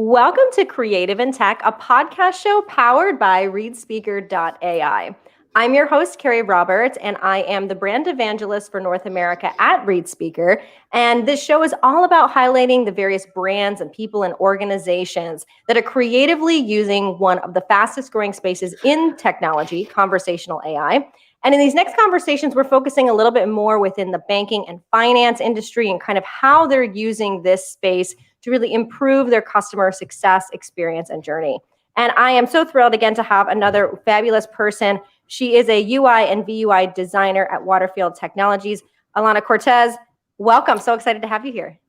Welcome to Creative in Tech, a podcast show powered by ReadSpeaker AI. I'm your host, Carrie Roberts, and I am the brand evangelist for North America at ReadSpeaker. And this show is all about highlighting the various brands and people and organizations that are creatively using one of the fastest growing spaces in technology, conversational AI. And in these next conversations, we're focusing a little bit more within the banking and finance industry and kind of how they're using this space to really improve their customer success experience and journey. And I am so thrilled again to have another fabulous person. She is a UI and VUI designer at Waterfield Technologies. Alana Cortés, welcome. So excited to have you here.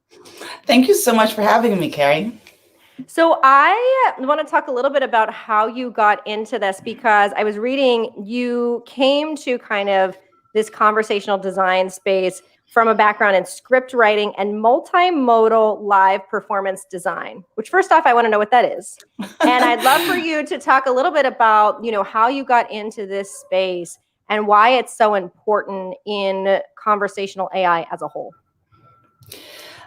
Thank you so much for having me, Carrie. So I want to talk a little bit about how you got into this, because I was reading you came to kind of this conversational design space from a background in script writing and multimodal live performance design, which first off, I want to know what that is. And I'd love for you to talk a little bit about, how you got into this space and why it's so important in conversational AI as a whole.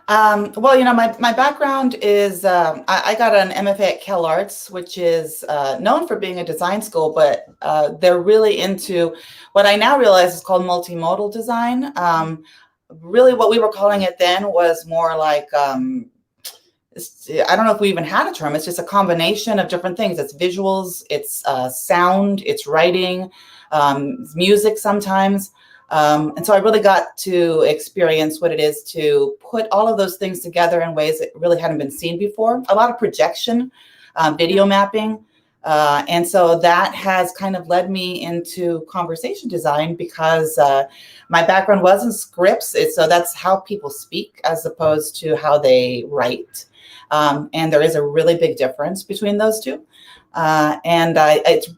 My background is I got an MFA at CalArts, which is known for being a design school, but they're really into what I now realize is called multimodal design. Really what we were calling it then was more like, I don't know if we even had a term. It's just a combination of different things. It's visuals, it's sound, it's writing, it's music sometimes. And so I really got to experience what it is to put all of those things together in ways that really hadn't been seen before. A lot of projection, video mapping. And so that has kind of led me into conversation design because my background was in scripts. So that's how people speak as opposed to how they write. And there is a really big difference between those two. It's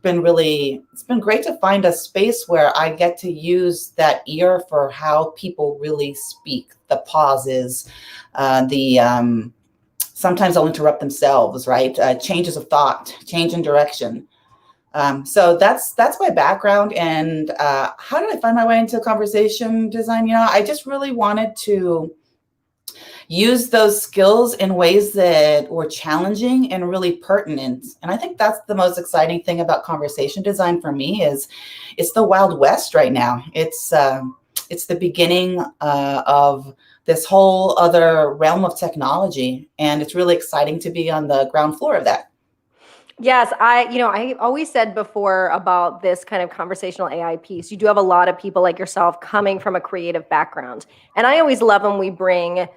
been great to find a space where I get to use that ear for how people really speak, the pauses, sometimes they'll interrupt themselves, right? Changes of thought, change in direction. So that's my background. And how did I find my way into conversation design? I just really wanted to use those skills in ways that were challenging and really pertinent. And I think that's the most exciting thing about conversation design for me is it's the Wild West right now. It's the beginning of this whole other realm of technology. And it's really exciting to be on the ground floor of that. Yes, I always said before about this kind of conversational AI piece, you do have a lot of people like yourself coming from a creative background. And I always love when we bring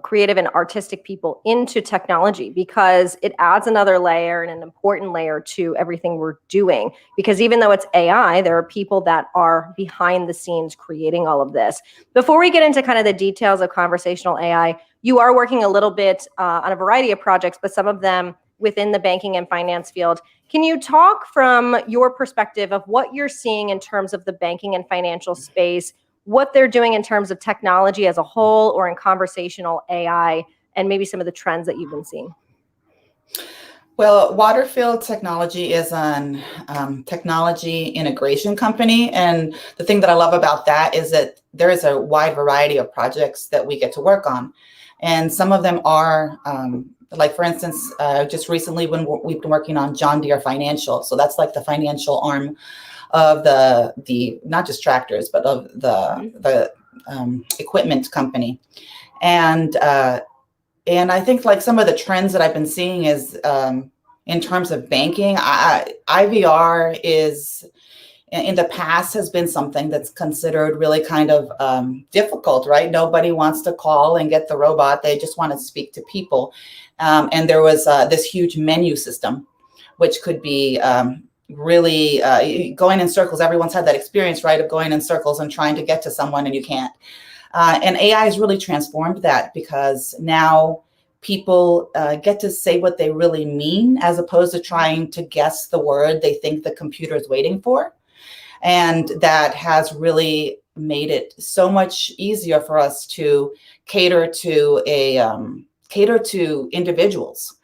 creative and artistic people into technology, because it adds another layer and an important layer to everything we're doing. Because even though it's AI, there are people that are behind the scenes creating all of this. Before we get into kind of the details of conversational AI, you are working a little bit on a variety of projects, but some of them within the banking and finance field. Can you talk from your perspective of what you're seeing in terms of the banking and financial space, what they're doing in terms of technology as a whole or in conversational AI, and maybe some of the trends that you've been seeing? Well, Waterfield Technology is an technology integration company. And the thing that I love about that is that there is a wide variety of projects that we get to work on. And some of them are, like, for instance, just recently when we've been working on John Deere Financial. So that's like the financial arm of the not just tractors, but of the equipment company. And I think like some of the trends that I've been seeing is in terms of banking, IVR is in the past has been something that's considered really kind of difficult, right? Nobody wants to call and get the robot. They just want to speak to people. And there was this huge menu system, which could be really going in circles. Everyone's had that experience, right, of going in circles and trying to get to someone and you can't. And AI has really transformed that, because now people get to say what they really mean as opposed to trying to guess the word they think the computer is waiting for. And that has really made it so much easier for us to cater to individuals.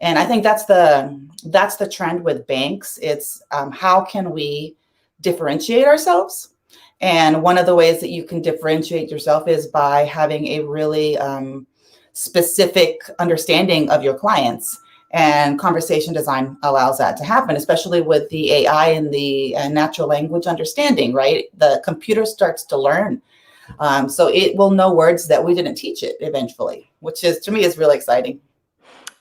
And I think that's the trend with banks. It's how can we differentiate ourselves? And one of the ways that you can differentiate yourself is by having a really specific understanding of your clients. And conversation design allows that to happen, especially with the AI and the natural language understanding, right? The computer starts to learn. So it will know words that we didn't teach it eventually, which is, to me, is really exciting.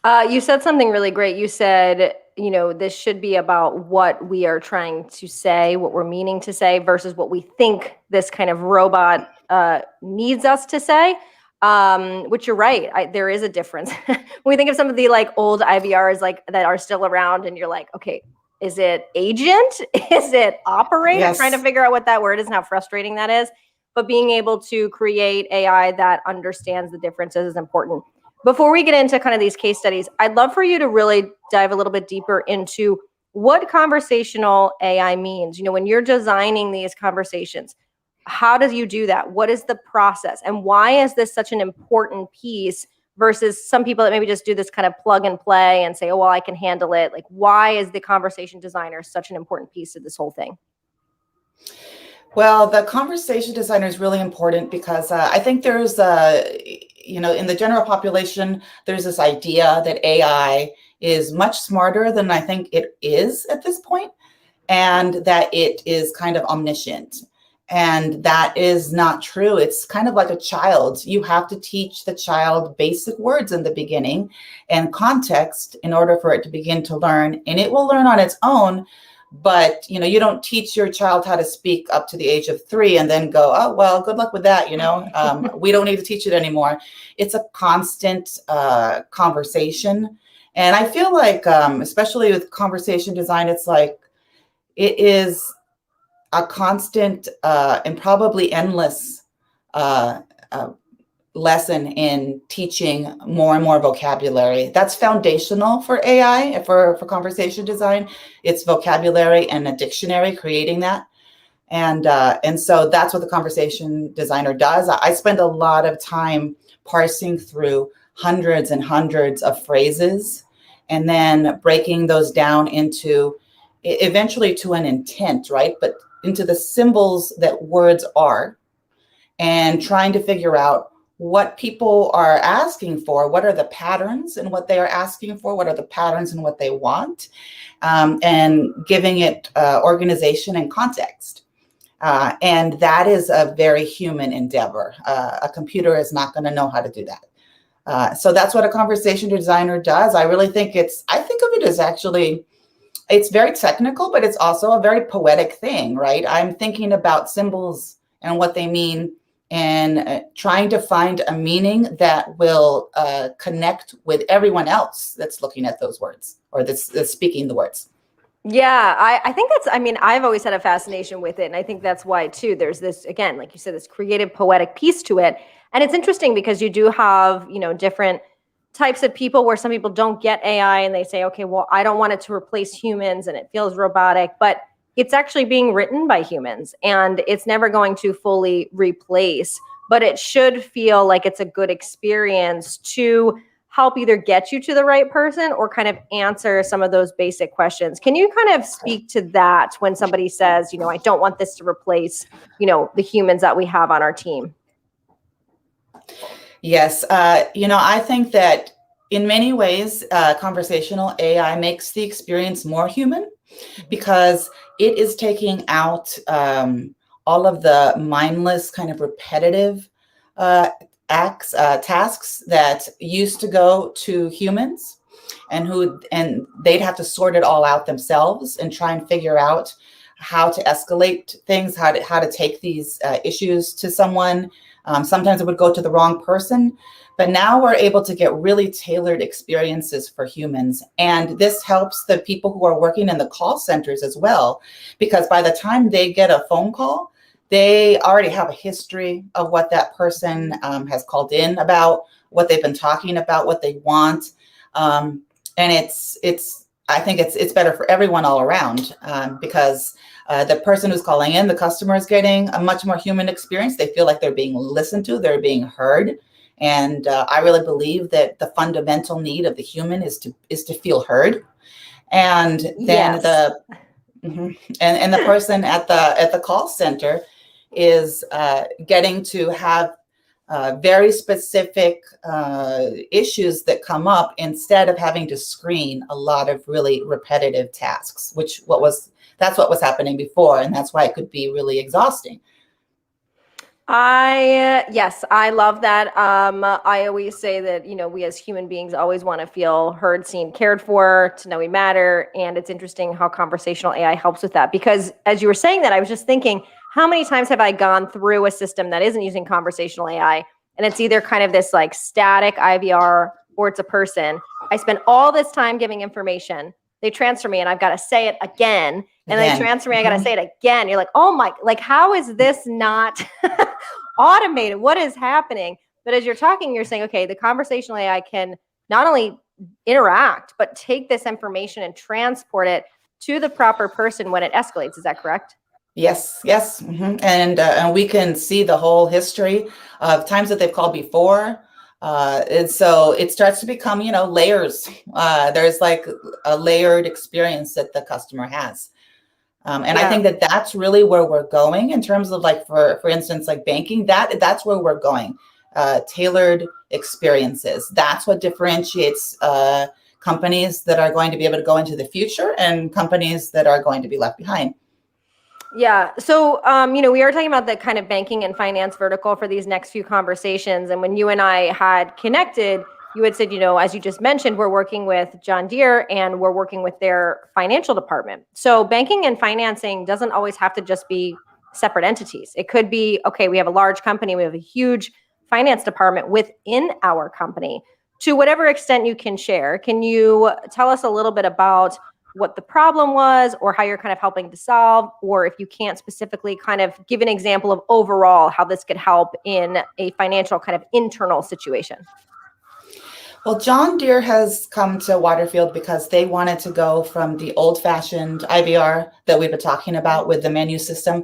You said something really great. You said, this should be about what we are trying to say, what we're meaning to say, versus what we think this kind of robot needs us to say. Which you're right. There is a difference. When we think of some of the like old IVRs like that are still around, and you're like, okay, is it agent? Is it operator? Yes. Trying to figure out what that word is and how frustrating that is. But being able to create AI that understands the differences is important. Before we get into kind of these case studies, I'd love for you to really dive a little bit deeper into what conversational AI means. When you're designing these conversations, how do you do that? What is the process? And why is this such an important piece versus some people that maybe just do this kind of plug and play and say, oh, well, I can handle it. Like, why is the conversation designer such an important piece of this whole thing? Well, the conversation designer is really important because I think there's in the general population, there's this idea that AI is much smarter than I think it is at this point, and that it is kind of omniscient. And that is not true. It's kind of like a child. You have to teach the child basic words in the beginning and context in order for it to begin to learn. And it will learn on its own. But, you don't teach your child how to speak up to the age of 3 and then go, oh, well, good luck with that. We don't need to teach it anymore. It's a constant conversation. And I feel like, especially with conversation design, it's like it is a constant and probably endless lesson in teaching more and more vocabulary. That's foundational for AI, for conversation design. It's vocabulary and a dictionary, creating that. And so that's what the conversation designer does. I spend a lot of time parsing through hundreds and hundreds of phrases and then breaking those down into eventually to an intent, right? But into the symbols that words are, and trying to figure out what people are asking for, what are the patterns in what they are asking for, what are the patterns in what they want, and giving it organization and context. And that is a very human endeavor. A computer is not going to know how to do that. So that's what a conversation designer does. I think of it as actually, it's very technical, but it's also a very poetic thing, right? I'm thinking about symbols and what they mean, and trying to find a meaning that will connect with everyone else that's looking at those words or that's speaking the words. Yeah, I think I've always had a fascination with it. And I think that's why, too, there's this, again, like you said, this creative, poetic piece to it. And it's interesting because you do have, different types of people where some people don't get AI and they say, okay, well, I don't want it to replace humans and it feels robotic. But it's actually being written by humans and it's never going to fully replace, but it should feel like it's a good experience to help either get you to the right person or kind of answer some of those basic questions. Can you kind of speak to that when somebody says, I don't want this to replace, the humans that we have on our team? Yes. I think that in many ways, conversational AI makes the experience more human because it is taking out all of the mindless kind of repetitive tasks that used to go to humans and they'd have to sort it all out themselves and try and figure out how to escalate things, how to take these issues to someone. Sometimes it would go to the wrong person, but now we're able to get really tailored experiences for humans. And this helps the people who are working in the call centers as well, because by the time they get a phone call, they already have a history of what that person has called in about, what they've been talking about, what they want. And I think it's better for everyone all around because the person who's calling in, the customer, is getting a much more human experience. They feel like they're being listened to, they're being heard. And I really believe that the fundamental need of the human is to feel heard. And then Yes. and the person at the call center is getting to have very specific issues that come up instead of having to screen a lot of really repetitive tasks, that's what was happening before, and that's why it could be really exhausting. Yes, I love that. I always say that, we as human beings always want to feel heard, seen, cared for, to know we matter. And it's interesting how conversational AI helps with that. Because as you were saying that, I was just thinking, how many times have I gone through a system that isn't using conversational AI? And it's either kind of this like static IVR or it's a person. I spend all this time giving information. They transfer me and I've got to say it again. And they transfer me, I got to say it again. You're like, oh my, like, how is this not automated? What is happening? But as you're talking, you're saying, okay, the conversational AI can not only interact, but take this information and transport it to the proper person when it escalates. Is that correct? Yes. And we can see the whole history of times that they've called before. And so it starts to become, layers. There's like a layered experience that the customer has. I think that that's really where we're going in terms of like, for instance, like banking, that's where we're going. Tailored experiences. That's what differentiates companies that are going to be able to go into the future and companies that are going to be left behind. Yeah. So, we are talking about the kind of banking and finance vertical for these next few conversations. And when you and I had connected, you had said, as you just mentioned, we're working with John Deere and we're working with their financial department. So banking and financing doesn't always have to just be separate entities. It could be, okay, we have a large company, we have a huge finance department within our company. To whatever extent you can share, can you tell us a little bit about what the problem was or how you're kind of helping to solve, or if you can't specifically kind of give an example of overall how this could help in a financial kind of internal situation? Well, John Deere has come to Waterfield because they wanted to go from the old-fashioned IVR that we've been talking about with the menu system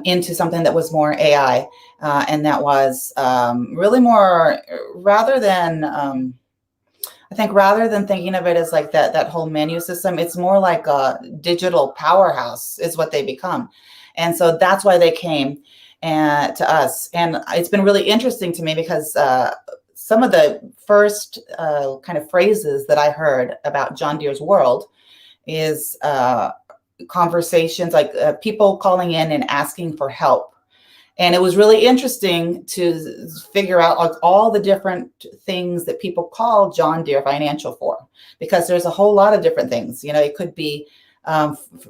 into something that was more AI. And that was really more, rather than thinking of it as like that whole menu system, it's more like a digital powerhouse is what they become. And so that's why they came to us. And it's been really interesting to me because some of the first kind of phrases that I heard about John Deere's world is conversations like people calling in and asking for help. And it was really interesting to figure out like all the different things that people call John Deere Financial for, because there's a whole lot of different things. It could be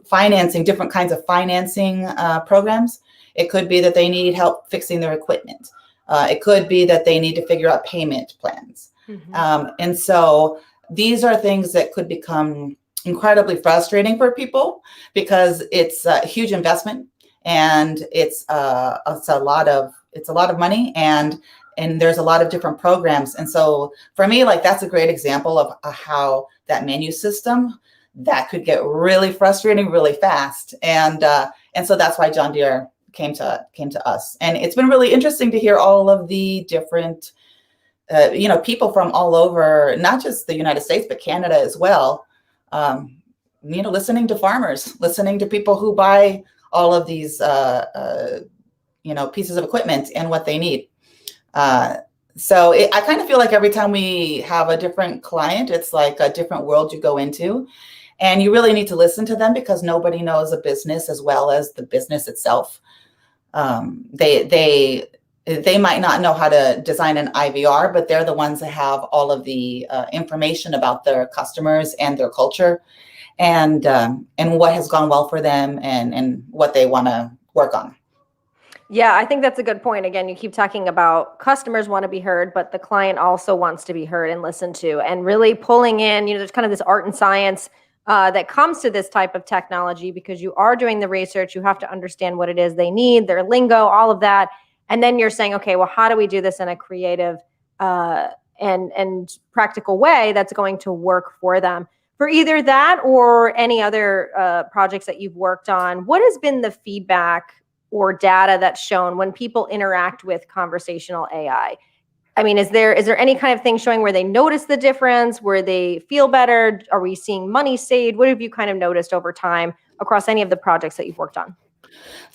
financing, different kinds of financing programs. It could be that they need help fixing their equipment. It could be that they need to figure out payment plans. Mm-hmm. And so these are things that could become incredibly frustrating for people because it's a huge investment and it's a lot of money and there's a lot of different programs. And so for me, like that's a great example of how that menu system that could get really frustrating really fast. And so that's why John Deere came to us. And it's been really interesting to hear all of the different, people from all over, not just the United States, but Canada as well. Listening to farmers, listening to people who buy all of these, pieces of equipment and what they need. So I kind of feel like every time we have a different client, it's like a different world you go into. And you really need to listen to them because nobody knows a business as well as the business itself. They might not know how to design an IVR, but they're the ones that have all of the information about their customers and their culture and what has gone well for them and what they want to work on. Yeah, I think that's a good point. Again, you keep talking about customers want to be heard, but the client also wants to be heard and listened to, and really pulling in, there's kind of this art and science that comes to this type of technology because you are doing the research. You have to understand what it is they need, their lingo, all of that. And then you're saying, okay, well, how do we do this in a creative and practical way that's going to work for them? For either that or any other projects that you've worked on, what has been the feedback or data that's shown when people interact with conversational AI? I mean, is there any kind of thing showing where they notice the difference, where they feel better? Are we seeing money saved? What have you kind of noticed over time across any of the projects that you've worked on?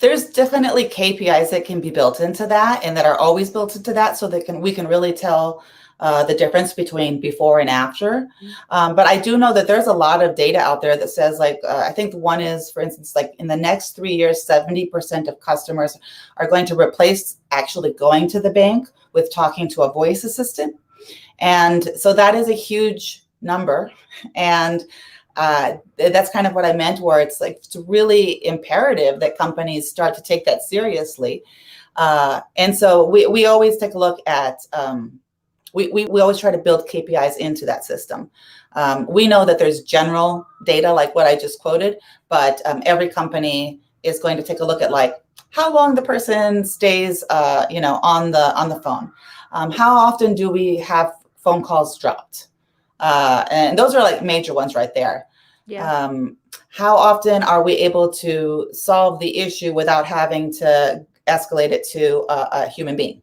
There's definitely KPIs that can be built into that and that are always built into that, so that we can really tell the difference between before and after. But I do know that there's a lot of data out there that says, like, I think one is, for instance, like in the next 3 years, 70% of customers are going to replace actually going to the bank with talking to a voice assistant. And so that is a huge number. And that's kind of what I meant, where it's like, it's really imperative that companies start to take that seriously. And so we always take a look at, we always try to build KPIs into that system. We know that there's general data like what I just quoted, but every company is going to take a look at, like, how long the person stays, on the phone. How often do we have phone calls dropped? And those are like major ones right there. Yeah. How often are we able to solve the issue without having to escalate it to a human being?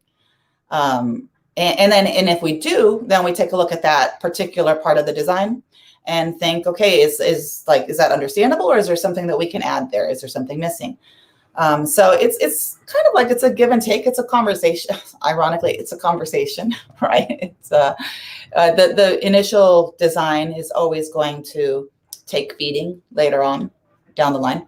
And if we do, then we take a look at that particular part of the design and think, okay, is that understandable, or is there something that we can add there? Is there something missing? So it's kind of like, it's a give and take. It's a conversation. Ironically, it's a conversation, right? It's the initial design is always going to take feeding later on down the line.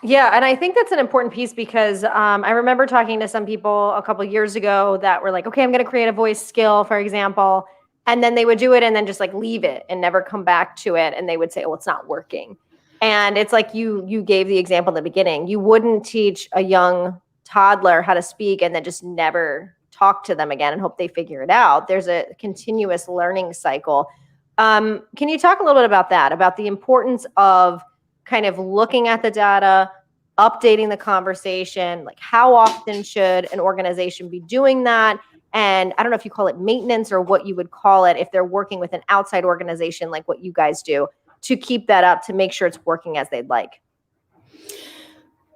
Yeah, and I think that's an important piece, because I remember talking to some people a couple years ago that were like, okay, I'm going to create a voice skill, for example, and then they would do it and then just like leave it and never come back to it, and they would say, oh, it's not working. And it's like you gave the example at the beginning. You wouldn't teach a young toddler how to speak and then just never talk to them again and hope they figure it out. There's a continuous learning cycle. Can you talk a little bit about that, about the importance of kind of looking at the data, updating the conversation? Like, how often should an organization be doing that? And I don't know if you call it maintenance or what you would call it if they're working with an outside organization like what you guys do, to keep that up, to make sure it's working as they'd like.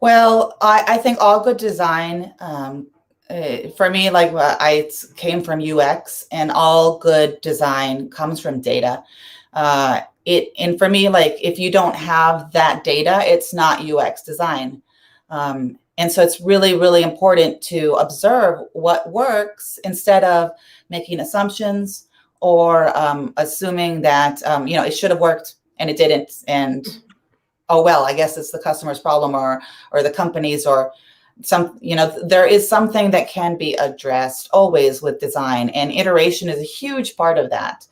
Well, I think all good design, for me, like, I came from UX, and all good design comes from data. And for me, like, if you don't have that data, it's not UX design. And so it's really, really important to observe what works instead of making assumptions or assuming that, it should have worked and it didn't. And, oh, well, I guess it's the customer's problem, or the company's, or there is something that can be addressed always with design, and iteration is a huge part of that.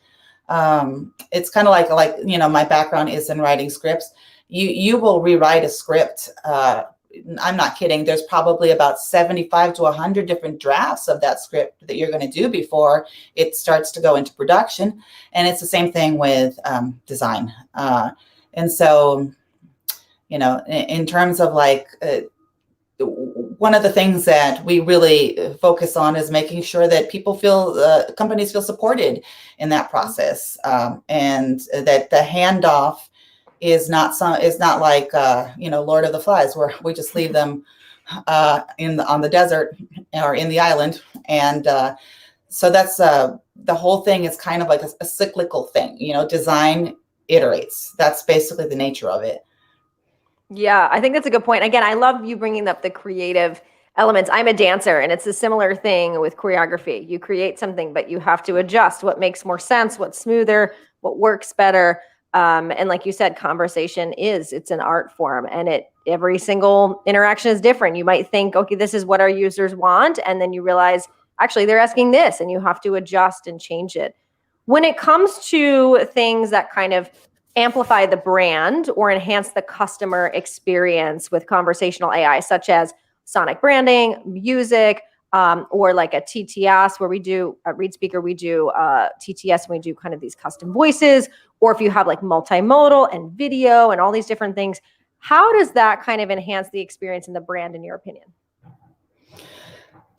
It's kind of like, my background is in writing scripts. You will rewrite a script. I'm not kidding. There's probably about 75 to 100 different drafts of that script that you're going to do before it starts to go into production. And it's the same thing with design. And so, in terms of like, one of the things that we really focus on is making sure that companies feel supported in that process, and that the handoff is not like Lord of the Flies, where we just leave them on the desert or in the island. And so that's the whole thing is kind of like a cyclical thing. Design iterates. That's basically the nature of it. Yeah, I think that's a good point. Again, I love you bringing up the creative elements. I'm a dancer, and it's a similar thing with choreography. You create something, but you have to adjust what makes more sense, what's smoother, what works better. And like you said, conversation it's an art form, and every single interaction is different. You might think, okay, this is what our users want. And then you realize, actually, they're asking this, and you have to adjust and change it. When it comes to things that kind of amplify the brand or enhance the customer experience with conversational AI, such as sonic branding, music, or like a TTS, where we do at ReadSpeaker, we do TTS, and we do kind of these custom voices, or if you have like multimodal and video and all these different things, how does that kind of enhance the experience and the brand, in your opinion?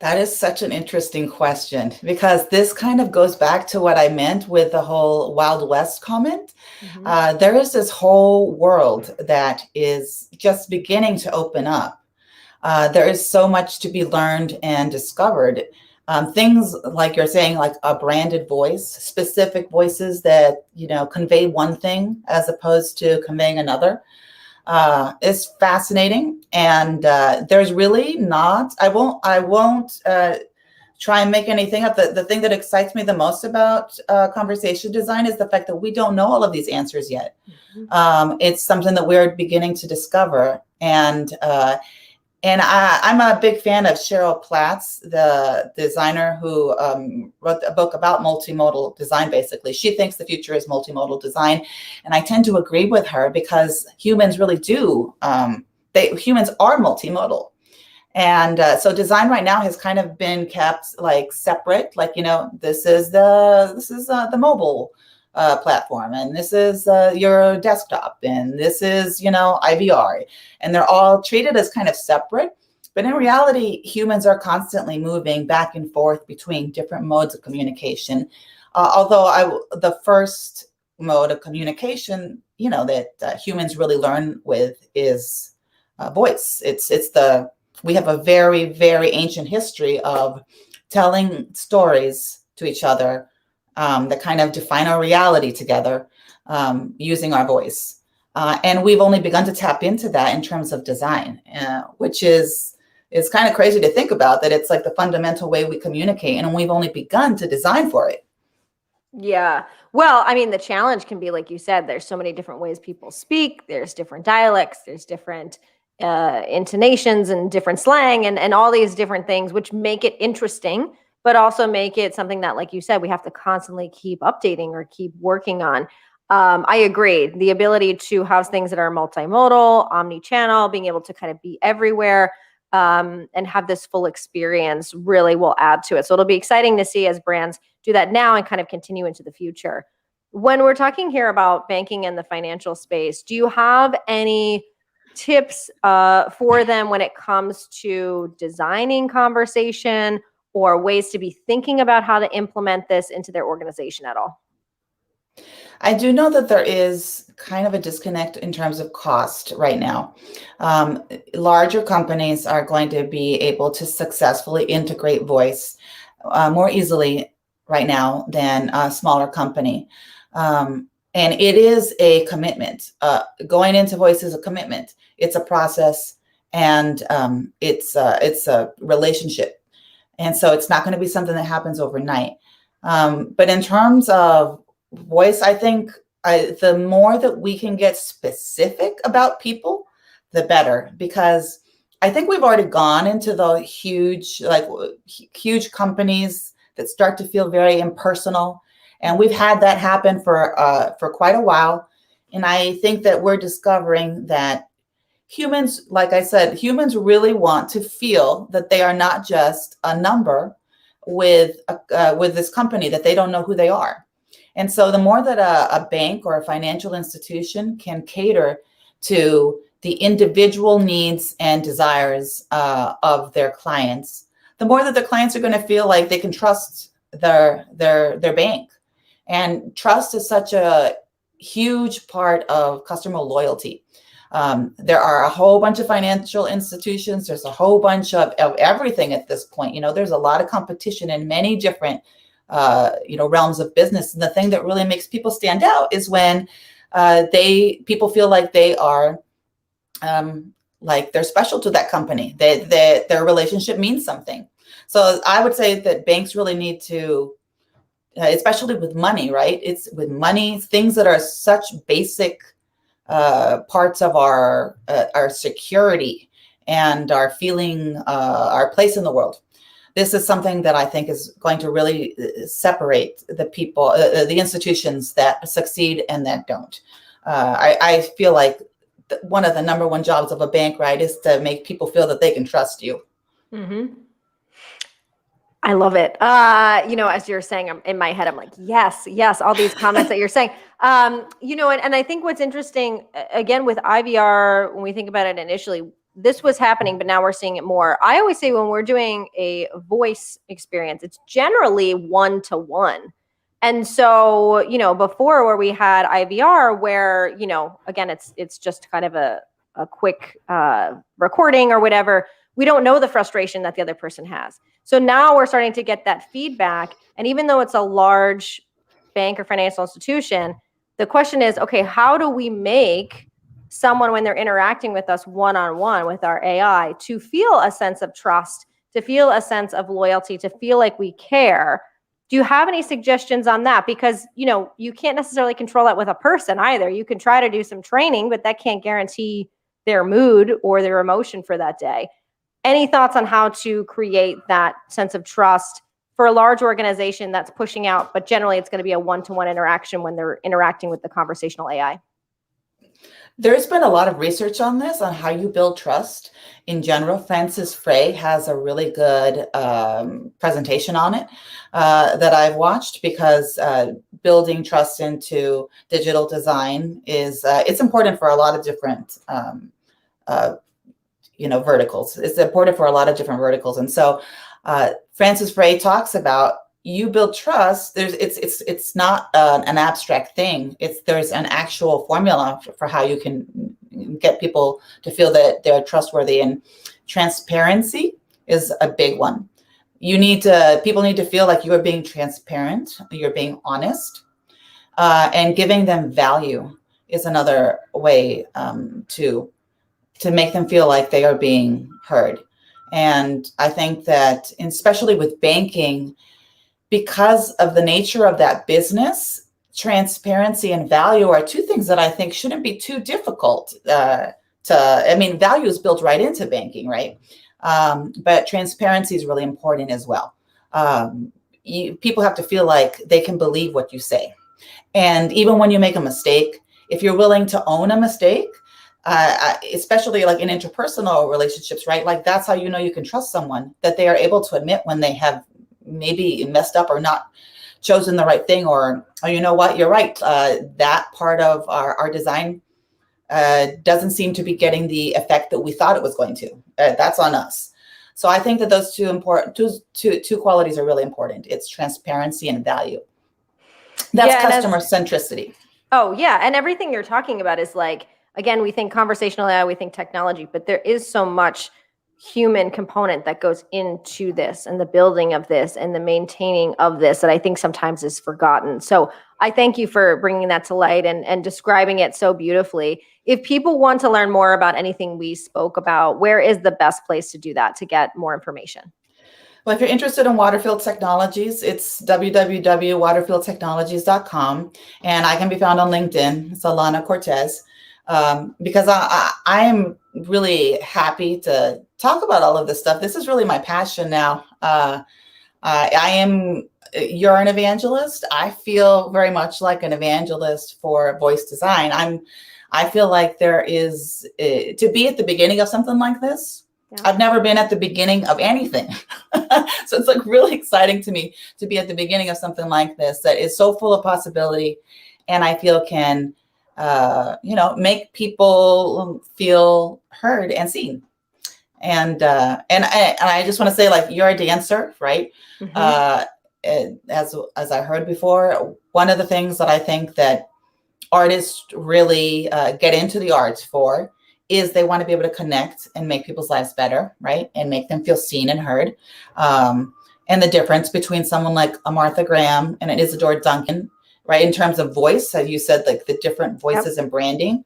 That is such an interesting question, because this kind of goes back to what I meant with the whole Wild West comment. Mm-hmm. There is this whole world that is just beginning to open up. There is so much to be learned and discovered. Things like you're saying, like a branded voice, specific voices that, convey one thing as opposed to conveying another. It's fascinating, and there's really not. I won't try and make anything up. The thing that excites me the most about conversation design is the fact that we don't know all of these answers yet. It's something that we're beginning to discover, and I'm a big fan of Cheryl Platts, the designer who wrote a book about multimodal design, basically. She thinks the future is multimodal design. And I tend to agree with her because humans really do. Humans are multimodal. And so design right now has kind of been kept like separate, like, this is the mobile platform, and this is your desktop, and this is, IVR, and they're all treated as kind of separate. But in reality, humans are constantly moving back and forth between different modes of communication. Although the first mode of communication, that humans really learn with is voice. We have a very, very ancient history of telling stories to each other that kind of define our reality together using our voice. And we've only begun to tap into that in terms of design, which is kind of crazy to think about, that it's like the fundamental way we communicate, and we've only begun to design for it. Yeah. Well, I mean, the challenge can be, like you said, there's so many different ways people speak. There's different dialects. There's different intonations and different slang and all these different things, which make it interesting, but also make it something that, like you said, we have to constantly keep updating or keep working on. I agree. The ability to have things that are multimodal, omni-channel, being able to kind of be everywhere, and have this full experience really will add to it. So it'll be exciting to see as brands do that now and kind of continue into the future. When we're talking here about banking and the financial space, do you have any tips for them when it comes to designing conversation or ways to be thinking about how to implement this into their organization at all? I do know that there is kind of a disconnect in terms of cost right now. Larger companies are going to be able to successfully integrate voice more easily right now than a smaller company. And it is a commitment. Going into voice is a commitment. It's a process, and it's a relationship. And so it's not going to be something that happens overnight. But in terms of voice, I think the more that we can get specific about people, the better, because I think we've already gone into the huge companies that start to feel very impersonal, and we've had that happen for quite a while. And I think that we're discovering that humans, like I said, humans really want to feel that they are not just a number with this company, that they don't know who they are. And so the more that a bank or a financial institution can cater to the individual needs and desires of their clients, the more that the clients are going to feel like they can trust their bank. And trust is such a huge part of customer loyalty. There are a whole bunch of financial institutions. There's a whole bunch of everything at this point. There's a lot of competition in many different realms of business. And the thing that really makes people stand out is when people feel like they are like they're special to that company. Their relationship means something. So I would say that banks really need to, especially with money, right? It's with money, things that are such basic parts of our security and our feeling, our place in the world. This is something that I think is going to really separate the people, the institutions that succeed and that don't. I feel like one of the number one jobs of a bank, right, is to make people feel that they can trust you. Mm-hmm. I love it. As you're saying, I'm in my head, I'm like, yes, all these comments that you're saying. And I think what's interesting, again, with IVR, when we think about it initially, this was happening, but now we're seeing it more. I always say when we're doing a voice experience, it's generally one-to-one. And so, before where we had IVR, where, again, it's just kind of a quick recording or whatever, we don't know the frustration that the other person has. So now we're starting to get that feedback. And even though it's a large bank or financial institution, the question is, okay, how do we make someone when they're interacting with us one-on-one with our AI to feel a sense of trust, to feel a sense of loyalty, to feel like we care. Do you have any suggestions on that? Because, you can't necessarily control that with a person either. You can try to do some training, but that can't guarantee their mood or their emotion for that day. Any thoughts on how to create that sense of trust for a large organization that's pushing out, but generally it's going to be a one-to-one interaction when they're interacting with the conversational AI? There's been a lot of research on this, on how you build trust. In general, Francis Frey has a really good presentation on it that I've watched, because building trust into digital design is it's important for a lot of different verticals. It's important for a lot of different verticals, and so Francis Frey talks about, you build trust. It's not an abstract thing. There's an actual formula for how you can get people to feel that they're trustworthy, and transparency is a big one. People need to feel like you are being transparent, you're being honest, and giving them value is another way to make them feel like they are being heard. And I think that, especially with banking, because of the nature of that business, transparency and value are two things that I think shouldn't be too difficult value is built right into banking, right? But transparency is really important as well. People have to feel like they can believe what you say. And even when you make a mistake, if you're willing to own a mistake, especially like in interpersonal relationships, right? Like, that's how you know you can trust someone, that they are able to admit when they have maybe messed up or not chosen the right thing, or you know what, you're right. That part of our design doesn't seem to be getting the effect that we thought it was going to. That's on us. So I think that those two qualities are really important. It's transparency and value. That's customer centricity. Oh, yeah. And everything you're talking about is like, again, we think conversational AI, we think technology, but there is so much human component that goes into this, and the building of this and the maintaining of this, that I think sometimes is forgotten. So I thank you for bringing that to light and describing it so beautifully. If people want to learn more about anything we spoke about, where is the best place to do that, to get more information? Well, if you're interested in Waterfield Technologies, it's www.waterfieldtechnologies.com, and I can be found on LinkedIn. It's Alana Cortés. Because I am really happy to talk about all of this stuff. This is really my passion now. You're an evangelist. I feel very much like an evangelist for voice design. I feel like there is, to be at the beginning of something like this. Yeah. I've never been at the beginning of anything. So it's like really exciting to me to be at the beginning of something like this, that is so full of possibility, and I feel can make people feel heard and seen. And I just want to say, like, you're a dancer, right? Mm-hmm. As I heard before, one of the things that I think that artists really get into the arts for is they want to be able to connect and make people's lives better, right? And make them feel seen and heard. And the difference between someone like a Martha Graham and an Isadora Duncan, right, in terms of voice, as you said, like the different voices and branding,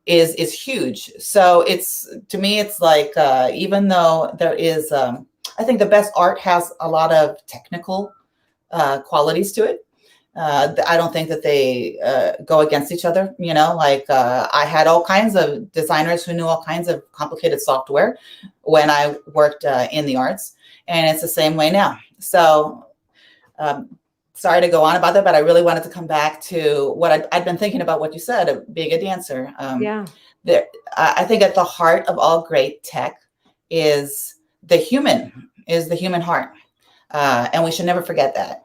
is huge. So to me, it's like, even though there is, I think the best art has a lot of technical qualities to it. I don't think that they go against each other. I had all kinds of designers who knew all kinds of complicated software when I worked in the arts, and it's the same way now. So sorry to go on about that, but I really wanted to come back to what I'd been thinking about what you said of being a dancer. I think at the heart of all great tech is the human heart. And we should never forget that.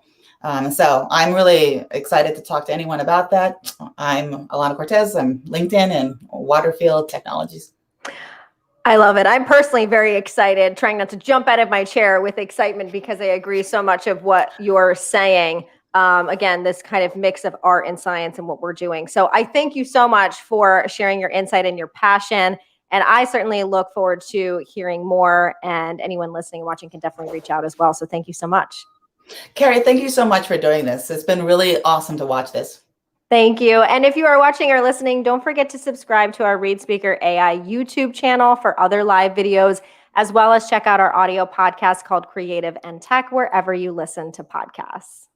So I'm really excited to talk to anyone about that. I'm Alana Cortés. I'm LinkedIn and Waterfield Technologies. I love it. I'm personally very excited, trying not to jump out of my chair with excitement, because I agree so much of what you're saying. Again, this kind of mix of art and science and what we're doing. So I thank you so much for sharing your insight and your passion. And I certainly look forward to hearing more, and anyone listening and watching can definitely reach out as well. So thank you so much. Carrie, thank you so much for doing this. It's been really awesome to watch this. Thank you. And if you are watching or listening, don't forget to subscribe to our ReadSpeaker AI YouTube channel for other live videos, as well as check out our audio podcast called Creative and Tech, wherever you listen to podcasts.